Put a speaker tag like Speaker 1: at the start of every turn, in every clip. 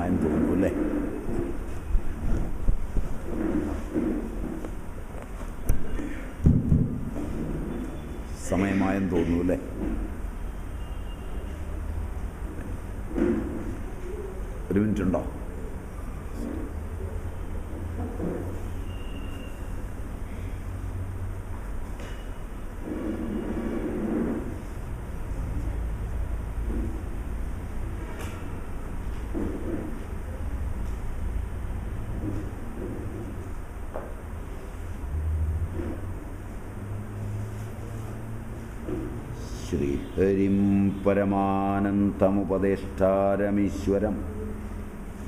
Speaker 1: സമയമായെന്ന് തോന്നുന്നു അല്ലേ? സമയമായെന്ന് തോന്നുന്നു അല്ലേ? ഒരു മിനിറ്റ് ഉണ്ടോ? ശ്രീഹരിം പരമാനന്തമുപദേഷ്ടാരമീശ്വരം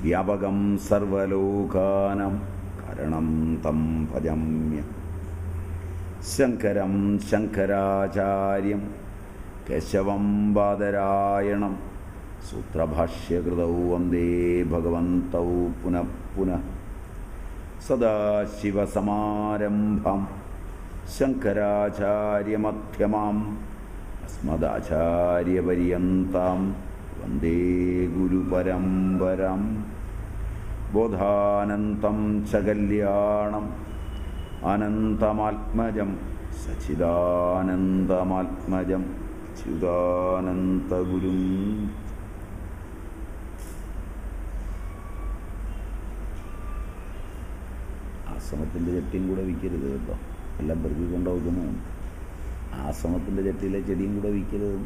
Speaker 1: വ്യാപകം സർവലോകാനാം കാരണം തം ഭജമ്യ. ശങ്കരം ശങ്കരാചാര്യം കേശവം ബാദരായണം സൂത്രഭാഷ്യകൃതൗ വന്ദേ ഭഗവന്തൗ പുനഃ പുനഃ. സദാശിവസമാരംഭാം ശങ്കരാചാര്യമധ്യമാം അസ്മദാചാര്യപര്യന്താം വന്ദേ ഗുരുപരമ്പരാം. ബോധാനന്തം ച കല്യാണം അനന്തമാത്മജം സച്ചിദാനന്ദമാത്മജം അച്യുതാനന്തഗുരും. ആശ്രമത്തിൻ്റെ ചട്ടിയും കൂടെ വിൽക്കരുത് കേട്ടോ, എല്ലാം പെറുക്കി കൊണ്ടുപോകുന്നതാണ്. ആശ്രമത്തിൻ്റെ ചട്ടിയിലെ ചെടിയും കൂടെ വിൽക്കരുത്.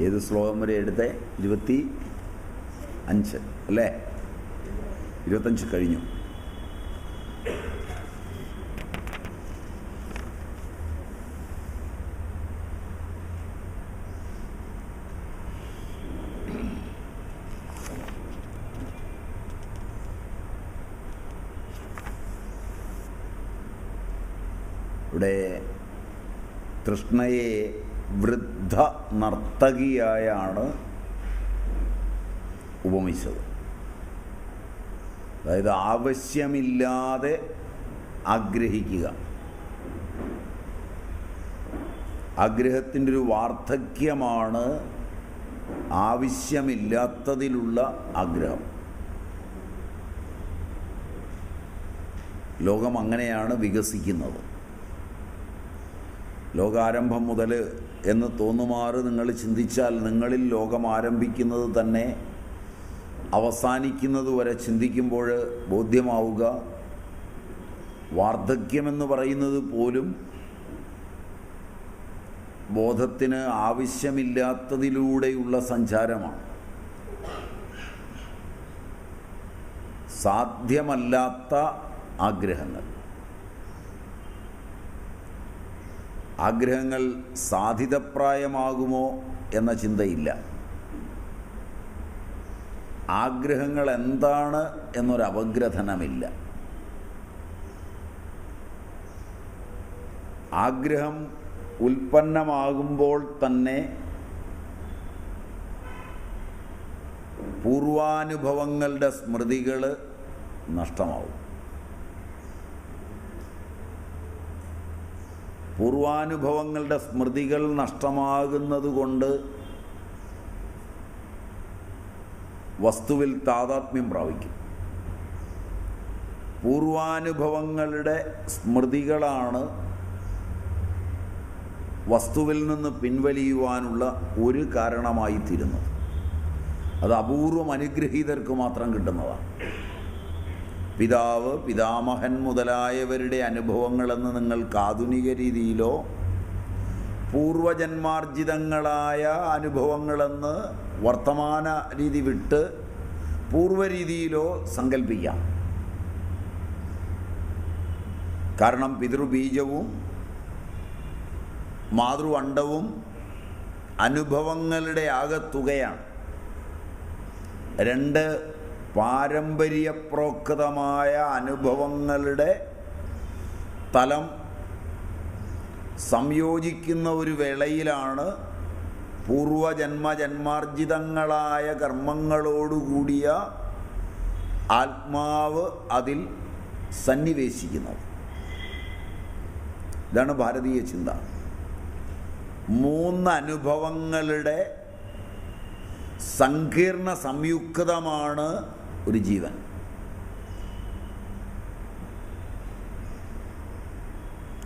Speaker 1: ഏത് ശ്ലോകം വരെ എടുത്തേ? 25 അല്ലേ? 25 കഴിഞ്ഞു. ഇവിടെ തൃഷ്ണയെ വൃദ്ധ നർത്തകിയായാണ് ഉപമിച്ചത്. അതായത് ആവശ്യമില്ലാതെ ആഗ്രഹിക്കുക, ആഗ്രഹത്തിൻ്റെ ഒരു വാർദ്ധക്യമാണ് ആവശ്യമില്ലാത്തതിലുള്ള ആഗ്രഹം. ലോകം അങ്ങനെയാണ് വികസിക്കുന്നത്. ലോകാരംഭം മുതൽ എന്ന് തോന്നുമാറ് നിങ്ങൾ ചിന്തിച്ചാൽ നിങ്ങളിൽ ലോകം ആരംഭിക്കുന്നത് തന്നെ അവസാനിക്കുന്നത് വരെ ചിന്തിക്കുമ്പോൾ ബോധ്യമാവുക വാർദ്ധക്യമെന്ന് പറയുന്നത് പോലും ബോധത്തിന് ആവശ്യമില്ലാത്തതിലൂടെയുള്ള സഞ്ചാരമാണ്. സാധ്യമല്ലാത്ത ആഗ്രഹങ്ങൾ, ആഗ്രഹങ്ങൾ സാധിതപ്രായമാകുമോ എന്ന ചിന്തയില്ല. ആഗ്രഹങ്ങൾ എന്താണ് എന്നൊരപഗ്രഥനമില്ല. ആഗ്രഹം ഉൽപ്പന്നമാകുമ്പോൾ തന്നെ പൂർവാനുഭവങ്ങളുടെ സ്മൃതികൾ നഷ്ടമാവും. പൂർവാനുഭവങ്ങളുടെ സ്മൃതികൾ നഷ്ടമാകുന്നത് കൊണ്ട് വസ്തുവിൽ താതാത്മ്യം പ്രാപിക്കും. പൂർവാനുഭവങ്ങളുടെ സ്മൃതികളാണ് വസ്തുവിൽ നിന്ന് പിൻവലിയുവാനുള്ള ഒരു കാരണമായി തീരുന്നത്. അത് അപൂർവം അനുഗ്രഹീതർക്ക് മാത്രം കിട്ടുന്നതാണ്. പിതാവ്, പിതാമഹൻ മുതലായവരുടെ അനുഭവങ്ങളെന്ന് നിങ്ങൾക്ക് ആധുനിക രീതിയിലോ പൂർവജന്മാർജിതങ്ങളായ അനുഭവങ്ങളെന്ന് വർത്തമാന രീതി വിട്ട് പൂർവരീതിയിലോ സങ്കല്പിക്കാം. കാരണം പിതൃബീജവും മാതൃഅണ്ഡവും അനുഭവങ്ങളുടെ ആകത്തുകയാണ്. രണ്ട് പാരമ്പര്യപ്രോക്തമായ അനുഭവങ്ങളുടെ തലം സംയോജിക്കുന്ന ഒരു വേളയിലാണ് പൂർവജന്മാർജിതങ്ങളായ കർമ്മങ്ങളോടുകൂടിയ ആത്മാവ് അതിൽ സന്നിവേശിക്കുന്നത്. ഇതാണ് ഭാരതീയ ചിന്ത. 3 അനുഭവങ്ങളുടെ സങ്കീർണ സംയുക്തമാണ് ഒരു ജീവൻ.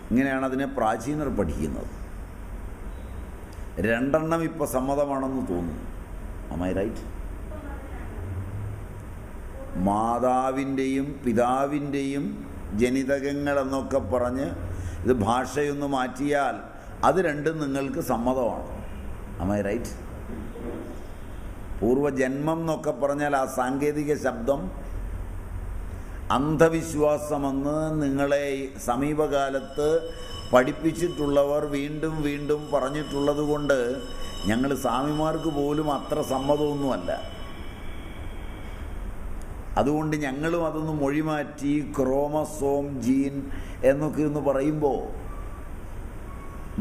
Speaker 1: ഇങ്ങനെയാണ് അതിനെ പ്രാചീനർ പഠിക്കുന്നത്. 2 ഇപ്പോൾ സമ്മതമാണെന്ന് തോന്നുന്നു. Am I right? മാതാവിൻ്റെയും പിതാവിൻ്റെയും ജനിതകങ്ങളെന്നൊക്കെ പറഞ്ഞ് ഇത് ഭാഷയൊന്ന് മാറ്റിയാൽ അത് രണ്ടും നിങ്ങൾക്ക് സമ്മതമാണ്. Am I right? പൂർവജന്മം എന്നൊക്കെ പറഞ്ഞാൽ ആ സാങ്കേതിക ശബ്ദം അന്ധവിശ്വാസമെന്ന് നിങ്ങളെ സമീപകാലത്ത് പഠിപ്പിച്ചിട്ടുള്ളവർ വീണ്ടും വീണ്ടും പറഞ്ഞിട്ടുള്ളത് കൊണ്ട് ഞങ്ങൾ സ്വാമിമാർക്ക് പോലും അത്ര സമ്മതമൊന്നുമല്ല. അതുകൊണ്ട് ഞങ്ങളും അതൊന്ന് മൊഴിമാറ്റി ക്രോമസോം ജീൻ എന്നൊക്കെ ഒന്ന് പറയുമ്പോൾ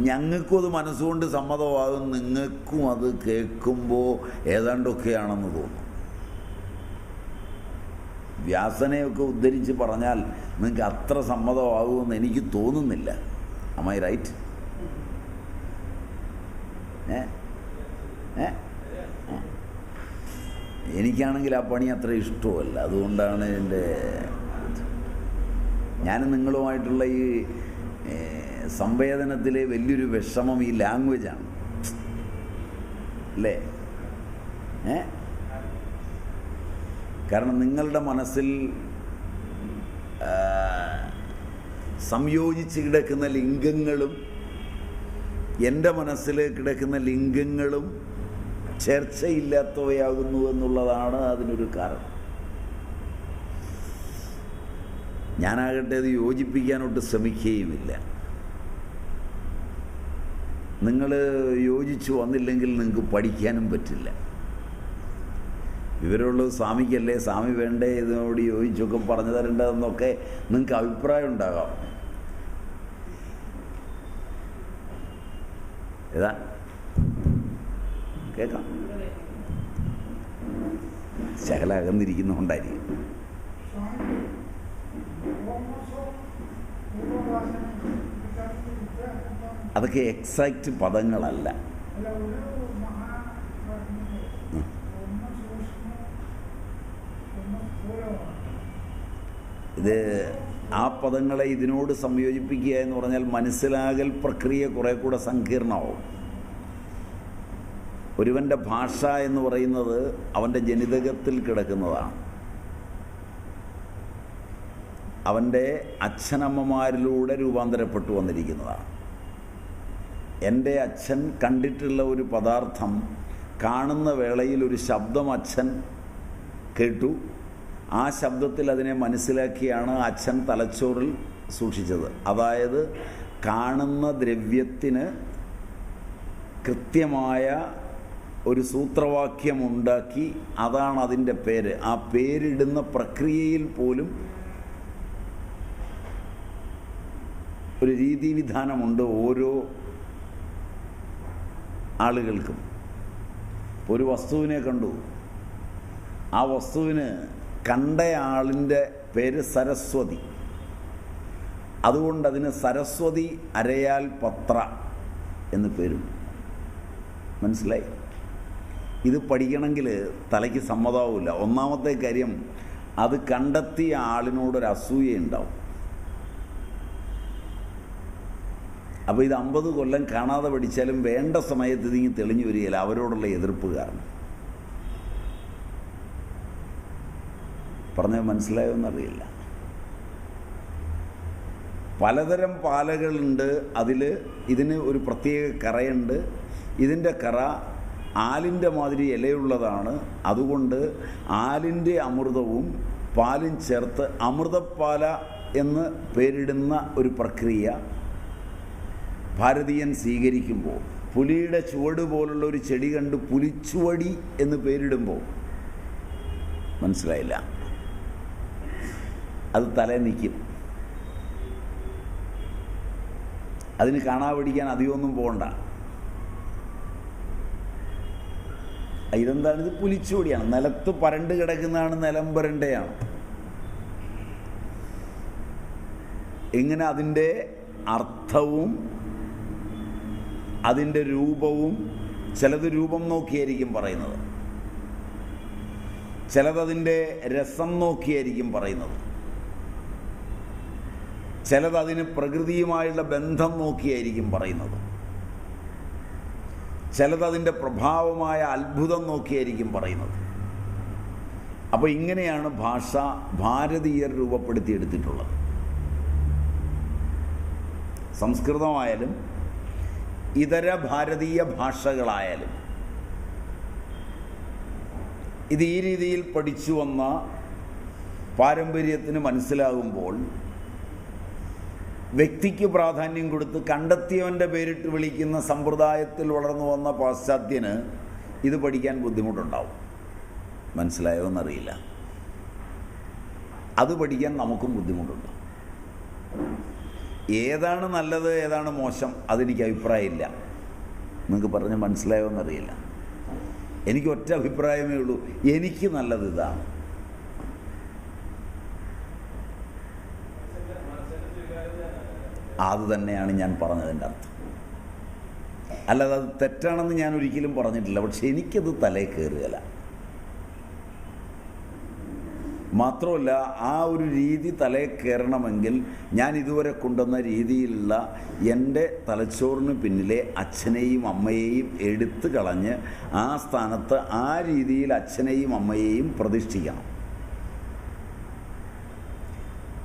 Speaker 1: ഞങ്ങൾക്കും അത് മനസ്സുകൊണ്ട് സമ്മതമാകും, നിങ്ങൾക്കും അത് കേൾക്കുമ്പോൾ ഏതാണ്ടൊക്കെയാണെന്ന് തോന്നും. വ്യാസനെയൊക്കെ ഉദ്ധരിച്ച് പറഞ്ഞാൽ നിങ്ങൾക്ക് അത്ര സമ്മതമാകുമെന്ന് എനിക്ക് തോന്നുന്നില്ല. Am I right? എനിക്കാണെങ്കിൽ ആ പണി അത്ര ഇഷ്ടമല്ല. അതുകൊണ്ടാണ് ഞാൻ നിങ്ങളുമായിട്ടുള്ള ഈ സംവേദനത്തിലെ വലിയൊരു വിഷമം ഈ ലാംഗ്വേജാണ് അല്ലേ? കാരണം നിങ്ങളുടെ മനസ്സിൽ സംയോജിച്ച് കിടക്കുന്ന ലിംഗങ്ങളും എൻ്റെ മനസ്സിൽ കിടക്കുന്ന ലിംഗങ്ങളും ചർച്ചയില്ലാത്തവയാകുന്നു എന്നുള്ളതാണ് അതിനൊരു കാരണം. ഞാനാകട്ടെ അത് യോജിപ്പിക്കാനൊട്ട് ശ്രമിക്കുകയുമില്ല. നിങ്ങൾ യോജിച്ചു വന്നില്ലെങ്കിൽ നിങ്ങൾക്ക് പഠിക്കാനും പറ്റില്ല. വിവരമുള്ളത് സ്വാമിക്കല്ലേ, സ്വാമി വേണ്ടേ ഇതിനോട് യോജിച്ചൊക്കെ പറഞ്ഞു തരേണ്ടതെന്നൊക്കെ നിങ്ങൾക്ക് അഭിപ്രായം ഉണ്ടാകാം. ഏതാ കേൾക്കാം, ശകല അകന്നിരിക്കുന്നതുകൊണ്ടായിരിക്കും. അതൊക്കെ എക്സാക്റ്റ് പദങ്ങളല്ല. ഇത് ആ പദങ്ങളെ ഇതിനോട് സംയോജിപ്പിക്കുക എന്ന് പറഞ്ഞാൽ മനസ്സിലാകൽ പ്രക്രിയ കുറെ കൂടെ സങ്കീർണമാവും. ഒരുവൻ്റെ ഭാഷ എന്ന് പറയുന്നത് അവൻ്റെ ജനിതകത്തിൽ കിടക്കുന്നതാണ്. അവൻ്റെ അച്ഛനമ്മമാരിലൂടെ രൂപാന്തരപ്പെട്ടു വന്നിരിക്കുന്നതാണ്. എൻ്റെ അച്ഛൻ കണ്ടിട്ടുള്ള ഒരു പദാർത്ഥം കാണുന്ന വേളയിൽ ഒരു ശബ്ദം അച്ഛൻ കേട്ടു. ആ ശബ്ദത്തിൽ അതിനെ മനസ്സിലാക്കിയാണ് അച്ഛൻ തലച്ചോറിൽ സൂക്ഷിച്ചത്. അതായത് കാണുന്ന ദ്രവ്യത്തിന് കൃത്യമായ ഒരു സൂത്രവാക്യമുണ്ടാക്കി അതാണ് അതിൻ്റെ പേര്. ആ പേരിടുന്ന പ്രക്രിയയിൽ പോലും ഒരു രീതിവിധാനമുണ്ട് ഓരോ ആളുകൾക്കും. ഒരു വസ്തുവിനെ കണ്ടു, ആ വസ്തുവിന് കണ്ടയാളിൻ്റെ പേര് സരസ്വതി. അതുകൊണ്ട് അതിന് സരസ്വതി അരയാൽ പത്ര എന്ന് പേരും. മനസ്സിലായി? ഇത് പഠിക്കണമെങ്കിൽ തലയ്ക്ക് സമ്മതമാവില്ല. ഒന്നാമത്തെ കാര്യം, അത് കണ്ടെത്തിയ ആളിനോടൊരു അസൂയ ഉണ്ടാവും. അപ്പോൾ ഇത് 50 കൊല്ലം കാണാതെ പഠിച്ചാലും വേണ്ട സമയത്ത് ഇതിങ്ങ് തെളിഞ്ഞു വരികയില്ല, അവരോടുള്ള എതിർപ്പ് കാരണം. പറഞ്ഞത് മനസ്സിലായോന്നറിയില്ല. പലതരം പാലകളുണ്ട്. ഇതിന് ഒരു പ്രത്യേക കറയുണ്ട്. ഇതിൻ്റെ കറ ആലിൻ്റെ മാതിരി ഇലയുള്ളതാണ്. അതുകൊണ്ട് ആലിൻ്റെ അമൃതവും പാലും ചേർത്ത് അമൃതപ്പാല എന്ന് പേരിടുന്ന ഒരു പ്രക്രിയ ഭാരതീയൻ സ്വീകരിക്കുമ്പോൾ, പുലിയുടെ ചുവട് പോലുള്ള ഒരു ചെടി കണ്ട് പുലിച്ചുവടി എന്ന് പേരിടുമ്പോൾ മനസ്സിലായില്ല, അത് തലേ നിൽക്കും. അതിന് കാണാൻ പഠിക്കാൻ അധികമൊന്നും പോകണ്ട. ഇതെന്താണ്? ഇത് പുലിച്ചുവടിയാണ്. നിലത്ത് പരണ്ട് കിടക്കുന്നതാണ് നിലംപരണ്ടയാണ്. ഇങ്ങനെ അതിൻ്റെ അർത്ഥവും അതിൻ്റെ രൂപവും, ചിലത് രൂപം നോക്കിയായിരിക്കും പറയുന്നത്, ചിലതതിൻ്റെ രസം നോക്കിയായിരിക്കും പറയുന്നത്, ചിലതതിന് പ്രകൃതിയുമായുള്ള ബന്ധം നോക്കിയായിരിക്കും പറയുന്നത്, ചിലതതിൻ്റെ പ്രഭാവമായ അത്ഭുതം നോക്കിയായിരിക്കും പറയുന്നത്. അപ്പോൾ ഇങ്ങനെയാണ് ഭാഷ ഭാരതീയർ രൂപപ്പെടുത്തിയെടുത്തിട്ടുള്ളത്. സംസ്കൃതമായാലും ഇതര ഭാരതീയ ഭാഷകളായാലും ഇത് ഈ രീതിയിൽ പഠിച്ചു വന്ന പാരമ്പര്യത്തിന് മനസ്സിലാകുമ്പോൾ വ്യക്തിക്ക് പ്രാധാന്യം കൊടുത്ത് കണ്ടെത്തിയവൻ്റെ പേരിട്ട് വിളിക്കുന്ന സമ്പ്രദായത്തിൽ വളർന്നു വന്ന പാശ്ചാത്യന് ഇത് പഠിക്കാൻ ബുദ്ധിമുട്ടുണ്ടാവും. മനസ്സിലായോ എന്നറിയില്ല. അത് പഠിക്കാൻ നമുക്കും ബുദ്ധിമുട്ടുണ്ട്. ഏതാണ് നല്ലത് ഏതാണ് മോശം അതെനിക്ക് അഭിപ്രായമില്ല. നിങ്ങൾക്ക് പറഞ്ഞ് മനസ്സിലായോ എന്നറിയില്ല. എനിക്ക് ഒറ്റ അഭിപ്രായമേ ഉള്ളൂ, എനിക്ക് നല്ലത് ഇതാണ്. അത് തന്നെയാണ് ഞാൻ പറഞ്ഞതിൻ്റെ അർത്ഥം. അല്ലാതെ അത് തെറ്റാണെന്ന് ഞാൻ ഒരിക്കലും പറഞ്ഞിട്ടില്ല. പക്ഷെ എനിക്കത് തലയിൽ കയറുകയില്ല. മാത്രമല്ല, ആ ഒരു രീതി തലയിൽ കയറണമെങ്കിൽ ഞാൻ ഇതുവരെ കൊണ്ടുവന്ന രീതിയിലുള്ള എൻ്റെ തലച്ചോറിന് പിന്നിലെ അച്ഛനെയും അമ്മയെയും എടുത്തു കളഞ്ഞ് ആ സ്ഥാനത്ത് ആ രീതിയിൽ അച്ഛനെയും അമ്മയെയും പ്രതിഷ്ഠിക്കണം.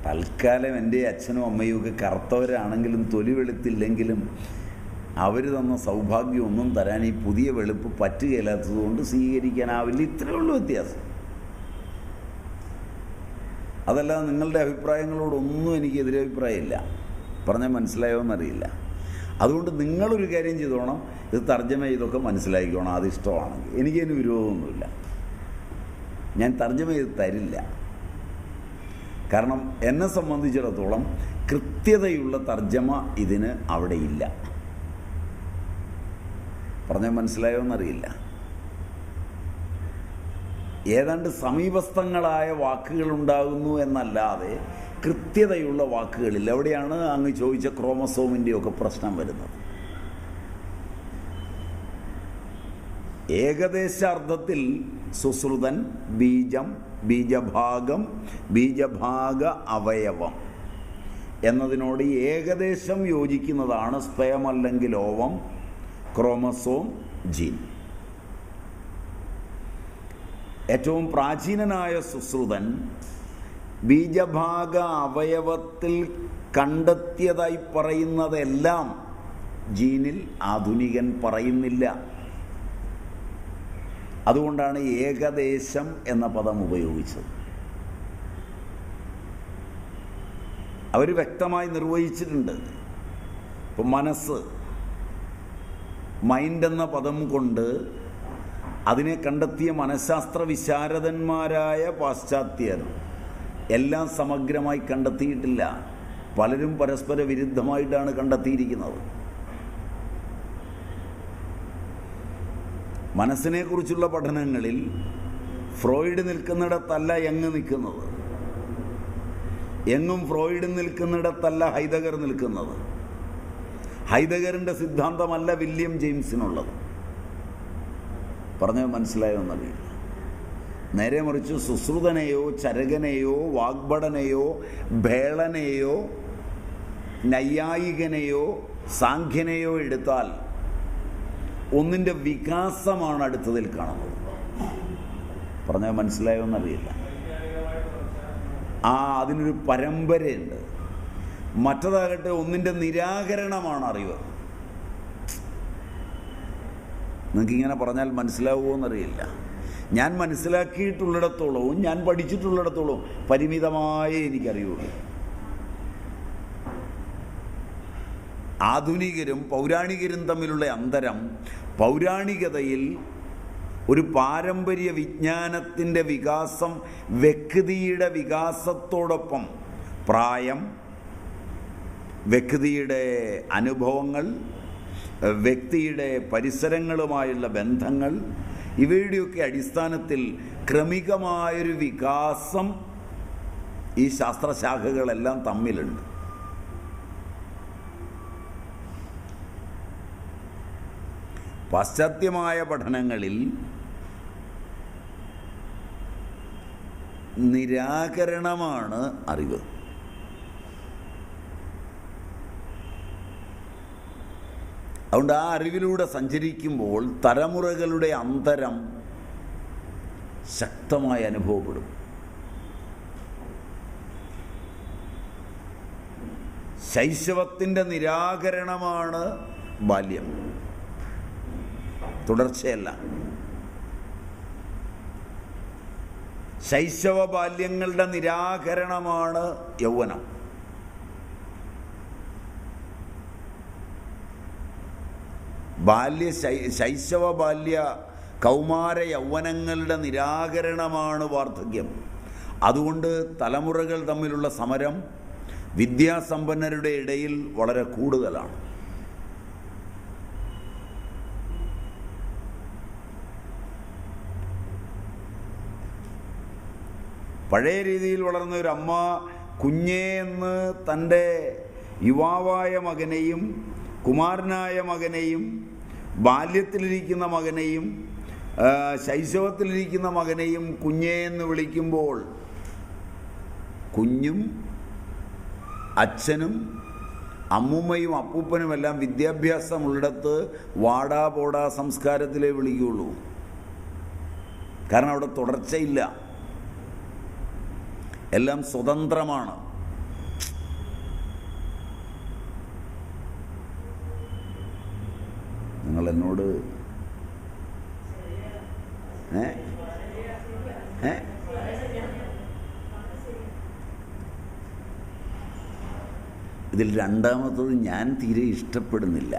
Speaker 1: തൽക്കാലം എൻ്റെ അച്ഛനും അമ്മയും ഒക്കെ കറുത്തവരാണെങ്കിലും തൊലി വെളുത്തില്ലെങ്കിലും അവർ തന്ന സൗഭാഗ്യം ഒന്നും തരാൻ ഈ പുതിയ വെളുപ്പ് പറ്റുകയില്ലാത്തത് കൊണ്ട് സ്വീകരിക്കാനാവില്ല. ഇത്രയേ ഉള്ളൂ വ്യത്യാസം. അതല്ലാതെ നിങ്ങളുടെ അഭിപ്രായങ്ങളോടൊന്നും എനിക്ക് എതിരഭിപ്രായമില്ല. പറഞ്ഞാൽ മനസ്സിലായോ എന്നറിയില്ല. അതുകൊണ്ട് നിങ്ങളൊരു കാര്യം ചെയ്തോണം, ഇത് തർജ്ജമ ചെയ്തൊക്കെ മനസ്സിലാക്കിക്കോണം. അതിഷ്ടമാണെങ്കിൽ. എനിക്കതിന് വിരോധമൊന്നുമില്ല. ഞാൻ തർജ്ജമ ചെയ്ത് തരില്ല. കാരണം എന്നെ സംബന്ധിച്ചിടത്തോളം കൃത്യതയുള്ള തർജ്ജമ ഇതിന് അവിടെ ഇല്ല. പറഞ്ഞാൽ മനസ്സിലായോ എന്നറിയില്ല. ഏതാണ്ട് സമീപസ്ഥങ്ങളായ വാക്കുകൾ ഉണ്ടാകുന്നു എന്നല്ലാതെ കൃത്യതയുള്ള വാക്കുകളിൽ എവിടെയാണ് അങ്ങ് ചോദിച്ച ക്രോമസോമിൻ്റെയൊക്കെ പ്രശ്നം വരുന്നത്. ഏകദേശാർത്ഥത്തിൽ സുശ്രുതൻ, ബീജം, ബീജഭാഗം, ബീജഭാഗ അവയവം എന്നതിനോട് ഏകദേശം യോജിക്കുന്നതാണ് സ്പെം അല്ലെങ്കിൽ ഓവം, ക്രോമസോം, ജീൻ. ഏറ്റവും പ്രാചീനനായ സുശ്രുതൻ ബീജഭാഗ അവയവത്തിൽ കണ്ടെത്തിയതായി പറയുന്നതെല്ലാം ജീനിൽ ആധുനികൻ പറയുന്നില്ല. അതുകൊണ്ടാണ് ഏകദേശം എന്ന പദം ഉപയോഗിച്ചത്. അവർ വ്യക്തമായി നിർവഹിച്ചിട്ടുണ്ട്. ഇപ്പം മനസ്സ്, മൈൻഡ് എന്ന പദം കൊണ്ട് അതിനെ കണ്ടെത്തിയ മനഃശാസ്ത്ര വിശാരദന്മാരായ പാശ്ചാത്യർ എല്ലാം സമഗ്രമായി കണ്ടെത്തിയിട്ടില്ല. പലരും പരസ്പര വിരുദ്ധമായിട്ടാണ് കണ്ടെത്തിയിരിക്കുന്നത്. മനസ്സിനെക്കുറിച്ചുള്ള പഠനങ്ങളിൽ ഫ്രോയിഡ് നിൽക്കുന്നിടത്തല്ല യങ് നിൽക്കുന്നത്, യങ്ങും ഫ്രോയിഡ് നിൽക്കുന്നിടത്തല്ല ഹൈദഗർ നിൽക്കുന്നത്. ഹൈദഗറിൻ്റെ സിദ്ധാന്തമല്ല വില്യം ജെയിംസിനുള്ളത്. പറഞ്ഞത് മനസ്സിലായോ എന്നറിയില്ല. നേരെ മറിച്ച് സുശ്രുതനെയോ ചരകനെയോ വാഗ്ഭടനെയോ ഭേളനെയോ നൈയായികനെയോ സാഖ്യനെയോ എടുത്താൽ ഒന്നിൻ്റെ വികാസമാണ് അടുത്തതിൽ കാണുന്നത്. പറഞ്ഞത് മനസ്സിലായോ എന്നറിയില്ല. അതിനൊരു പരമ്പരയുണ്ട്. മറ്റതാകട്ടെ ഒന്നിൻ്റെ നിരാകരണമാണ് അറിവ്. നിങ്ങൾക്കിങ്ങനെ പറഞ്ഞാൽ മനസ്സിലാവുമോ എന്നറിയില്ല. ഞാൻ മനസ്സിലാക്കിയിട്ടുള്ളിടത്തോളവും ഞാൻ പഠിച്ചിട്ടുള്ളിടത്തോളവും പരിമിതമായേ എനിക്കറിയുള്ളൂ. ആധുനികരും പൗരാണികരും തമ്മിലുള്ള അന്തരം പൗരാണികതയിൽ ഒരു പാരമ്പര്യ വിജ്ഞാനത്തിൻ്റെ വികാസം വ്യക്തിയുടെ വികാസത്തോടൊപ്പം പ്രായം, വ്യക്തിയുടെ അനുഭവങ്ങൾ, വ്യക്തിയുടെ പരിസരങ്ങളുമായുള്ള ബന്ധങ്ങൾ, ഇവയുടെയൊക്കെ അടിസ്ഥാനത്തിൽ ക്രമികമായൊരു വികാസം ഈ ശാസ്ത്രശാഖകളെല്ലാം തമ്മിലുണ്ട്. പാശ്ചാത്യമായ പഠനങ്ങളിൽ നിരാകരണമാണ് അറിവ്. അതുകൊണ്ട് ആ അറിവിലൂടെ സഞ്ചരിക്കുമ്പോൾ തലമുറകളുടെ അന്തരം ശക്തമായി അനുഭവപ്പെടും. ശൈശവത്തിൻ്റെ നിരാകരണമാണ് ബാല്യം, തുടർച്ചയല്ല. ശൈശവ ബാല്യങ്ങളുടെ നിരാകരണമാണ് യൗവനം. ശൈശവ ബാല്യ കൗമാര യൗവനങ്ങളുടെ നിരാകരണമാണ് വാർദ്ധക്യം. അതുകൊണ്ട് തലമുറകൾ തമ്മിലുള്ള സമരം വിദ്യാസമ്പന്നരുടെ ഇടയിൽ വളരെ കൂടുതലാണ്. പഴയ രീതിയിൽ വളർന്ന ഒരു അമ്മ കുഞ്ഞേ എന്ന് തൻ്റെ യുവാവായ മകനെയും കുമാരനായ മകനെയും ബാല്യത്തിലിരിക്കുന്ന മകനെയും ശൈശവത്തിലിരിക്കുന്ന മകനെയും കുഞ്ഞേ എന്ന് വിളിക്കുമ്പോൾ കുഞ്ഞും അച്ഛനും അമ്മുമ്മയും അപ്പൂപ്പനുമെല്ലാം വിദ്യാഭ്യാസമുള്ളിടത്ത് വാടാ പോടാ സംസ്കാരത്തിലേ വിളിക്കുകയുള്ളൂ. കാരണം അവിടെ തുടർച്ചയില്ല, എല്ലാം സ്വതന്ത്രമാണ്. നിങ്ങൾ എന്നോട് ഇതിൽ രണ്ടാമത്തത് ഞാൻ തീരെ ഇഷ്ടപ്പെടുന്നില്ല.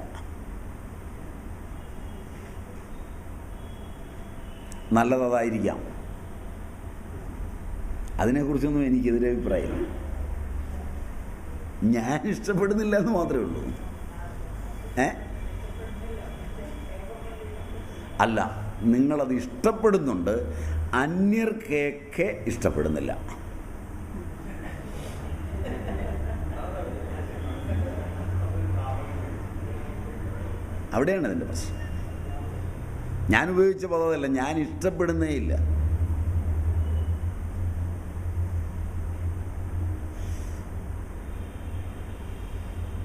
Speaker 1: നല്ലതായിരിക്കാം, അതിനെക്കുറിച്ചൊന്നും എനിക്കെതിരെ അഭിപ്രായമില്ല. ഞാൻ ഇഷ്ടപ്പെടുന്നില്ല എന്ന് മാത്രമേ ഉള്ളൂ. അല്ല, നിങ്ങളത് ഇഷ്ടപ്പെടുന്നുണ്ട്, അന്യർക്കൊക്കെ ഇഷ്ടപ്പെടുന്നില്ല. അവിടെയാണ് അതിൻ്റെ പ്രശ്നം. ഞാൻ ഉപയോഗിച്ച പദമല്ല, ഞാൻ ഇഷ്ടപ്പെടുന്നേ ഇല്ല.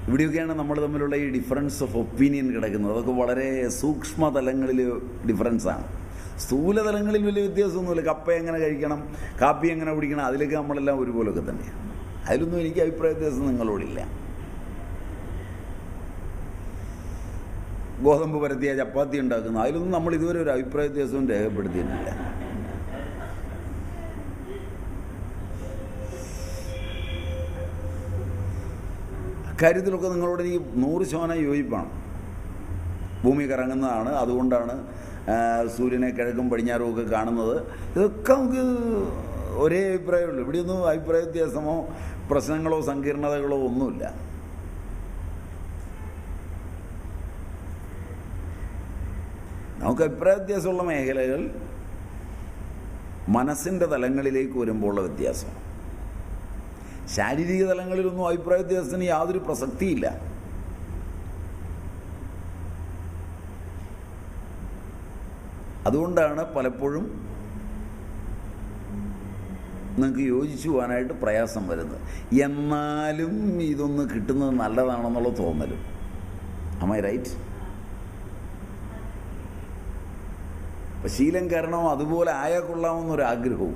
Speaker 1: ഇവിടെയൊക്കെയാണ് നമ്മൾ തമ്മിലുള്ള ഈ ഡിഫറൻസ് ഓഫ് ഒപ്പീനിയൻ കിടക്കുന്നത്. അതൊക്കെ വളരെ സൂക്ഷ്മ തലങ്ങളിൽ ഡിഫറൻസാണ്. സ്ഥൂല തലങ്ങളിൽ വലിയ വ്യത്യാസമൊന്നുമില്ല. കപ്പ എങ്ങനെ കഴിക്കണം, കാപ്പി എങ്ങനെ കുടിക്കണം, അതിലൊക്കെ നമ്മളെല്ലാം ഒരുപോലൊക്കെ തന്നെയാണ്. അതിലൊന്നും എനിക്ക് അഭിപ്രായ വ്യത്യാസം നിങ്ങളോടില്ല. ഗോതമ്പ് പരത്തിയ ചപ്പാത്തി ഉണ്ടാക്കുന്നു, അതിലൊന്നും നമ്മൾ ഇതുവരെ ഒരു അഭിപ്രായ വ്യത്യാസവും രേഖപ്പെടുത്തിയിട്ടില്ല. അക്കാര്യത്തിലൊക്കെ നിങ്ങളോട് എനിക്ക് 100% യോജിപ്പാണ്. ഭൂമി കറങ്ങുന്നതാണ്, അതുകൊണ്ടാണ് സൂര്യനെ കിഴക്കും പടിഞ്ഞാറും ഒക്കെ കാണുന്നത്. ഇതൊക്കെ നമുക്ക് ഒരേ അഭിപ്രായമുള്ളൂ. ഇവിടെയൊന്നും അഭിപ്രായ വ്യത്യാസമോ പ്രശ്നങ്ങളോ സങ്കീർണതകളോ ഒന്നുമില്ല. നമുക്ക് അഭിപ്രായ വ്യത്യാസമുള്ള മേഖലകൾ മനസ്സിൻ്റെ തലങ്ങളിലേക്ക് വരുമ്പോഴുള്ള വ്യത്യാസം. ശാരീരിക തലങ്ങളിലൊന്നും അഭിപ്രായ വ്യത്യാസത്തിന് യാതൊരു പ്രസക്തിയില്ല. അതുകൊണ്ടാണ് പലപ്പോഴും നിങ്ങൾക്ക് യോജിച്ചു പോകാനായിട്ട് പ്രയാസം വരുന്നത്. എന്നാലും ഇതൊന്ന് കിട്ടുന്നത് നല്ലതാണെന്നുള്ള തോന്നലും. am I right? അപ്പം ശീലം കാരണം അതുപോലെ ആയാൽ കൊള്ളാമെന്നൊരാഗ്രഹവും.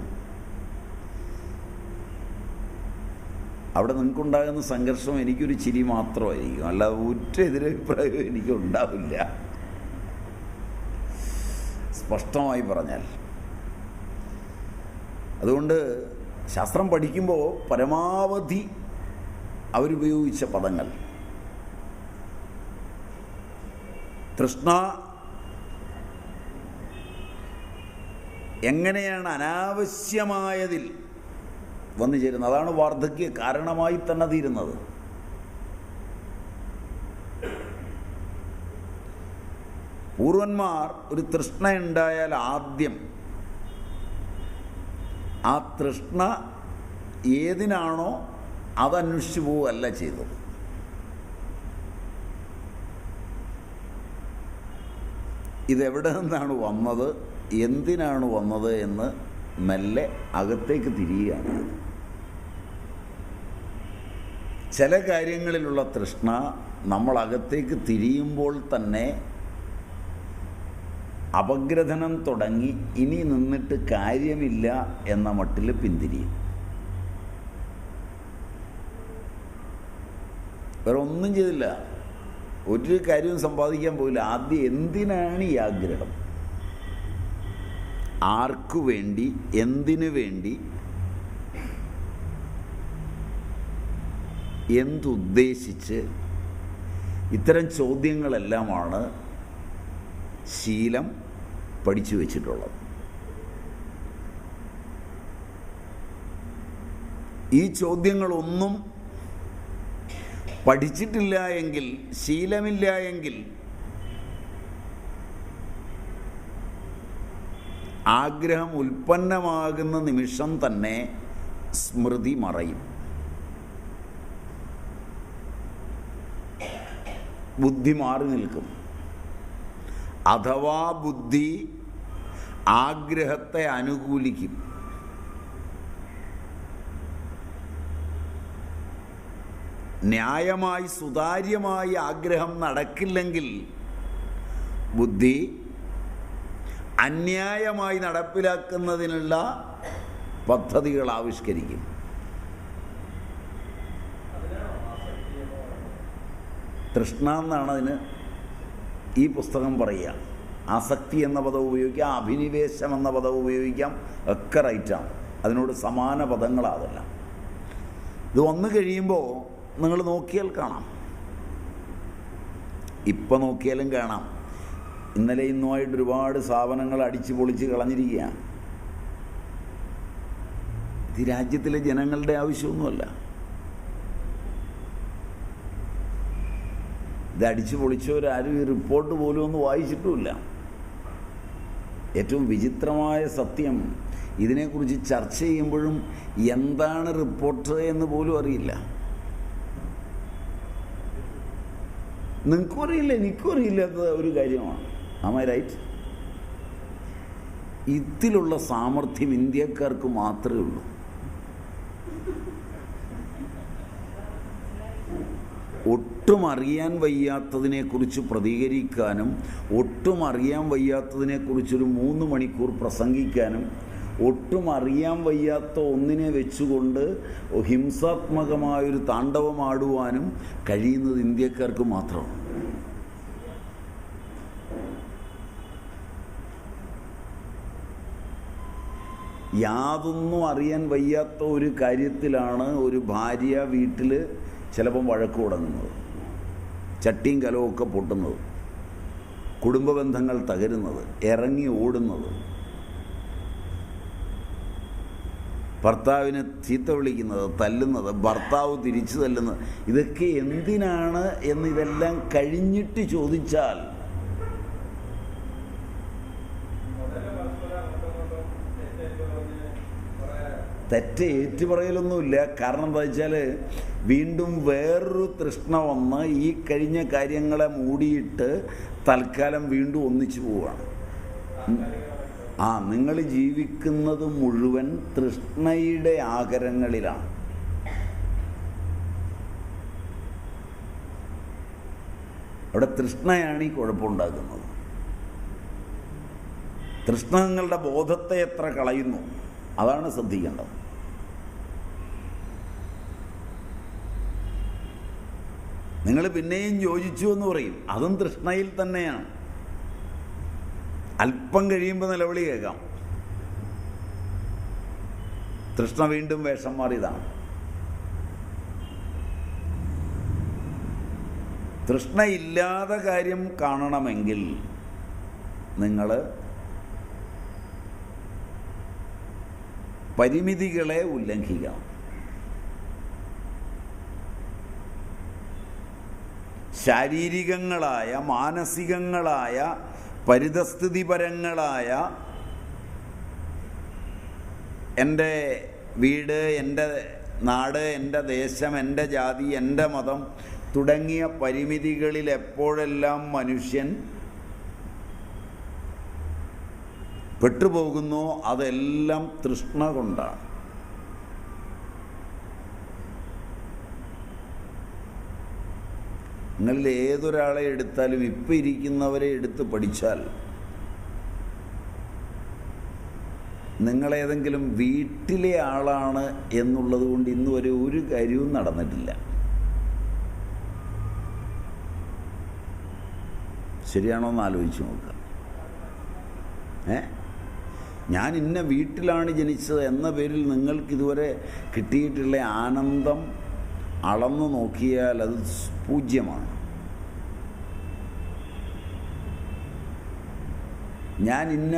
Speaker 1: അവിടെ നിങ്ങൾക്കുണ്ടാകുന്ന സംഘർഷം എനിക്കൊരു ചിരി മാത്രമായിരിക്കും, അല്ലാതെ ഒറ്റ എതിരഭിപ്രായവും എനിക്കുണ്ടാവില്ല, സ്പഷ്ടമായി പറഞ്ഞാൽ. അതുകൊണ്ട് ശാസ്ത്രം പഠിക്കുമ്പോൾ പരമാവധി അവരുപയോഗിച്ച പദങ്ങൾ തൃഷ്ണ എങ്ങനെയാണ് അനാവശ്യമായതിൽ വന്നു ചേരുന്നത്, അതാണ് വാർദ്ധക്യ കാരണമായി തന്നെ തീരുന്നത്. പൂർവന്മാർ ഒരു തൃഷ്ണ ഉണ്ടായാൽ ആദ്യം ആ തൃഷ്ണ ഏതിനാണോ അതന്വേഷിച്ചു പോവുകയല്ല ചെയ്തത്. ഇതെവിടെ നിന്നാണ് വന്നത്, എന്തിനാണ് വന്നത് എന്ന് മെല്ലെ അകത്തേക്ക് തിരിയുകയാണ്. ചില കാര്യങ്ങളിലുള്ള തൃഷ്ണ നമ്മൾ അകത്തേക്ക് തിരിയുമ്പോൾ തന്നെ അപഗ്രഥനം തുടങ്ങി ഇനി നിന്നിട്ട് കാര്യമില്ല എന്ന മട്ടിൽ പിന്തിരിയും. വേറെ ഒന്നും ചെയ്തില്ല, ഒരു കാര്യവും സമ്പാദിക്കാൻ പോയില്ല. ആദ്യം എന്തിനാണ് ഈ ആഗ്രഹം, ആർക്കു വേണ്ടി, എന്തിനു വേണ്ടി, എന്തുദ്ദേശിച്ച്, ഇത്തരം ചോദ്യങ്ങളെല്ലാമാണ് ശീലം പഠിച്ചു വച്ചിട്ടുള്ളത്. ഈ ചോദ്യങ്ങളൊന്നും പഠിച്ചിട്ടില്ല എങ്കിൽ, ശീലമില്ല എങ്കിൽ ആഗ്രഹം ഉൽപ്പന്നമാകുന്ന നിമിഷം തന്നെ സ്മൃതി മറയും, ബുദ്ധി മാറി നിൽക്കും. അഥവാ ബുദ്ധി ആഗ്രഹത്തെ അനുകൂലിക്കും. ന്യായമായി സുതാര്യമായി ആഗ്രഹം നടക്കില്ലെങ്കിൽ ബുദ്ധി അന്യായമായി നടപ്പിലാക്കുന്നതിനുള്ള പദ്ധതികൾ ആവിഷ്കരിക്കും. തൃഷ്ണ എന്നാണ് അതിന് ഈ പുസ്തകം പറയുക. ആസക്തി എന്ന പദം ഉപയോഗിക്കാം, അഭിനിവേശം എന്ന പദം ഉപയോഗിക്കാം, ഒക്കെ റൈറ്റാണ്. അതിനോട് സമാന പദങ്ങളാതല്ല. ഇത് വന്നു കഴിയുമ്പോൾ നിങ്ങൾ നോക്കിയാൽ കാണാം, ഇപ്പം നോക്കിയാലും കാണാം. ഇന്നലെ ഇന്നുമായിട്ട് ഒരുപാട് സ്ഥാപനങ്ങൾ അടിച്ചു പൊളിച്ച് കളഞ്ഞിരിക്കുകയാണ്. ഇത് രാജ്യത്തിലെ ജനങ്ങളുടെ ആവശ്യമൊന്നുമല്ല. ഇത് അടിച്ചു പൊളിച്ചവരാരും ഈ റിപ്പോർട്ട് പോലും ഒന്നും വായിച്ചിട്ടുമില്ല. ഏറ്റവും വിചിത്രമായ സത്യം, ഇതിനെക്കുറിച്ച് ചർച്ച ചെയ്യുമ്പോഴും എന്താണ് റിപ്പോർട്ട് എന്ന് പോലും അറിയില്ല. നിങ്ങൾക്കും അറിയില്ല, എനിക്കും അറിയില്ലാത്ത ഒരു കാര്യമാണ്. Am I right? ഇതിലുള്ള സാമർഥ്യം ഇന്ത്യക്കാർക്ക് മാത്രമേ ഉള്ളൂ. ഒട്ടും അറിയാൻ വയ്യാത്തതിനെക്കുറിച്ച് പ്രതികരിക്കാനും, ഒട്ടും അറിയാൻ വയ്യാത്തതിനെക്കുറിച്ചൊരു 3 മണിക്കൂർ പ്രസംഗിക്കാനും, ഒട്ടും അറിയാൻ വയ്യാത്ത ഒന്നിനെ വെച്ചുകൊണ്ട് ഹിംസാത്മകമായൊരു താണ്ഡവമാടുവാനും കഴിയുന്നത് ഇന്ത്യക്കാർക്ക് മാത്രമാണ്. യാതൊന്നും അറിയാൻ വയ്യാത്ത ഒരു കാര്യത്തിലാണ് ഒരു ഭാര്യ വീട്ടിൽ ചിലപ്പം വഴക്ക് തുടങ്ങുന്നത്, ചട്ടിയും കലവും ഒക്കെ പൊട്ടുന്നത്, കുടുംബ ബന്ധങ്ങൾ തകരുന്നത്, ഇറങ്ങി ഓടുന്നത്, ഭർത്താവിനെ ചീത്ത വിളിക്കുന്നത്, തല്ലുന്നത്, ഭർത്താവ് തിരിച്ചു തല്ലുന്നത്. ഇതൊക്കെ എന്തിനാണ് എന്ന് ഇതെല്ലാം കഴിഞ്ഞിട്ട് ചോദിച്ചാൽ തെറ്റ് ഏറ്റുപറയലൊന്നുമില്ല. കാരണം എന്താ വെച്ചാൽ വീണ്ടും വേറൊരു തൃഷ്ണ വന്ന് ഈ കഴിഞ്ഞ കാര്യങ്ങളെ മൂടിയിട്ട് തൽക്കാലം വീണ്ടും ഒന്നിച്ചു പോവുകയാണ്. നിങ്ങൾ ജീവിക്കുന്നത് മുഴുവൻ തൃഷ്ണയുടെ ആകരങ്ങളിലാണ്. അവിടെ തൃഷ്ണയാണ് ഈ കുഴപ്പമുണ്ടാക്കുന്നത്. തൃഷ്ണ നിങ്ങളുടെ ബോധത്തെ എത്ര കളയുന്നു, അതാണ് ശ്രദ്ധിക്കേണ്ടത്. നിങ്ങൾ പിന്നെയും യോജിച്ചു എന്ന് പറയും, അതും തൃഷ്ണയിൽ തന്നെയാണ്. അല്പം കഴിയുമ്പോൾ നിലവിളി കേൾക്കാം, തൃഷ്ണ വീണ്ടും വേഷം മാറിയതാണ്. തൃഷ്ണയില്ലാതെ കാര്യം കാണണമെങ്കിൽ നിങ്ങൾ പരിമിതികളെ ഉല്ലംഘിക്കണം. ശാരീരികങ്ങളായ, മാനസികങ്ങളായ, പരിതസ്ഥിതിപരങ്ങളായ എൻ്റെ വീട്, എൻ്റെ നാട്, എൻ്റെ ദേശം, എൻ്റെ ജാതി, എൻ്റെ മതം തുടങ്ങിയ പരിമിതികളിൽ എപ്പോഴെല്ലാം മനുഷ്യൻ പെട്ടുപോകുന്നോ അതെല്ലാം തൃഷ്ണ കൊണ്ടാണ്. നിങ്ങളിൽ ഏതൊരാളെ എടുത്താലും ഇപ്പം ഇരിക്കുന്നവരെ എടുത്ത് പഠിച്ചാൽ നിങ്ങളേതെങ്കിലും വീട്ടിലെ ആളാണ് എന്നുള്ളത് കൊണ്ട് ഇന്ന് വരെ ഒരു കാര്യവും നടന്നിട്ടില്ല. ശരിയാണോ എന്ന് ആലോചിച്ച് നോക്കുക. ഞാൻ ഇന്ന വീട്ടിലാണ് ജനിച്ചത് എന്ന പേരിൽ നിങ്ങൾക്കിതുവരെ കിട്ടിയിട്ടുള്ള ആനന്ദം അളന്നു നോക്കിയാൽ അത് പൂജ്യമാണ്. ഞാൻ ഇന്ന